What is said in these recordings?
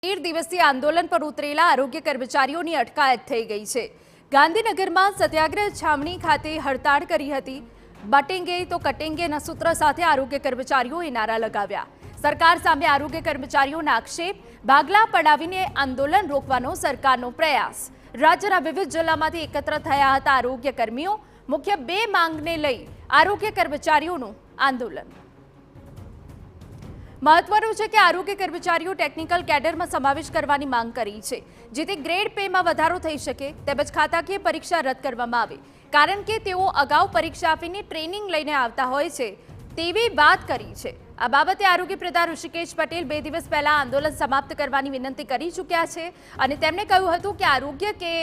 13 દિવસીય આંદોલન પર ઉતરેલા આરોગ્ય કર્મચારીઓની અટકાયત થઈ ગઈ છે। ગાંધીનગરમાં સત્યાગ્રહ છાવણી ખાતે હડતાળ કરી હતી। બટેંગે તો કટેંગેના સૂત્ર સાથે આરોગ્ય કર્મચારીઓએ નારા લગાવ્યા। સરકાર સામે આરોગ્ય કર્મચારીઓના આક્ષેપ, ભાગલા પડાવીને આંદોલન રોકવાનો સરકારનો પ્રયાસ। રાજ્યના વિવિધ જિલ્લામાંથી એકત્ર થયા હતા આરોગ્ય કર્મીઓ। મુખ્ય બે માંગને લઈ આરોગ્ય કર્મચારીઓનું આંદોલન। મહત્વનું છે કે આરોગ્ય કર્મચારીઓ ટેકનિકલ કેડરમાં સમાવેશ કરવાની માંગ કરી છે, જેથી ગ્રેડ પેમાં વધારો થઈ શકે તેમજ ખાતાકીય પરીક્ષા રદ કરવામાં આવે, કારણ કે તેઓ અગાઉ પરીક્ષા આપીને ટ્રેનિંગ લઈને આવતા હોય છે તેવી વાત કરી છે। આ બાબતે આરોગ્ય પ્રધાન ઋષિકેશ પટેલ 2 દિવસ પહેલા આંદોલન સમાપ્ત કરવાની વિનંતી કરી ચૂક્યા છે અને તેમણે કહ્યું હતું કે આરોગ્ય કે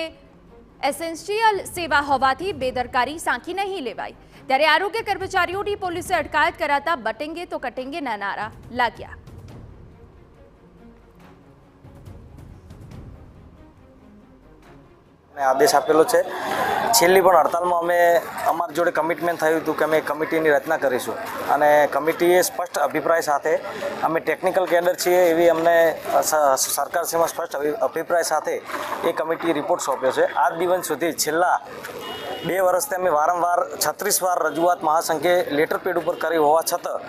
એસેન્શિયલ સેવા હોવાથી બેદરકારી સાંખી નહીં લેવાય। ત્યારે આરોગ્ય કર્મચારીઓની પોલીસે અટકાયત કરાતા બટેંગે તો કટેંગેના નારા લાગ્યા। આદેશ આપેલો છે। છેલ્લી પણ હડતાલમાં અમે અમારી જોડે કમિટમેન્ટ થયું હતું કે અમે કમિટીની રચના કરીશું અને કમિટીએ સ્પષ્ટ અભિપ્રાય સાથે અમે ટેકનિકલ કેડર છીએ એવી અમને સરકારશ્રીમાં સ્પષ્ટ અભિપ્રાય સાથે એ કમિટીએ રિપોર્ટ સોંપ્યો છે। આજ દિવસ સુધી છેલ્લા 2 વર્ષથી અમે વારંવાર 36 વાર રજૂઆત મહાસંઘે લેટર પેડ ઉપર કરી હોવા છતાં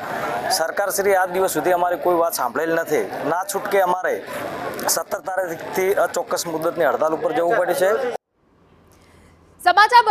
સરકારશ્રી આજ દિવસ સુધી અમારી કોઈ વાત સાંભળેલ નથી। ના છૂટકે અમારે 17 તારીખથી અચોક્કસ મુદતની હડતાલ ઉપર જવું પડે છે। સમાચાર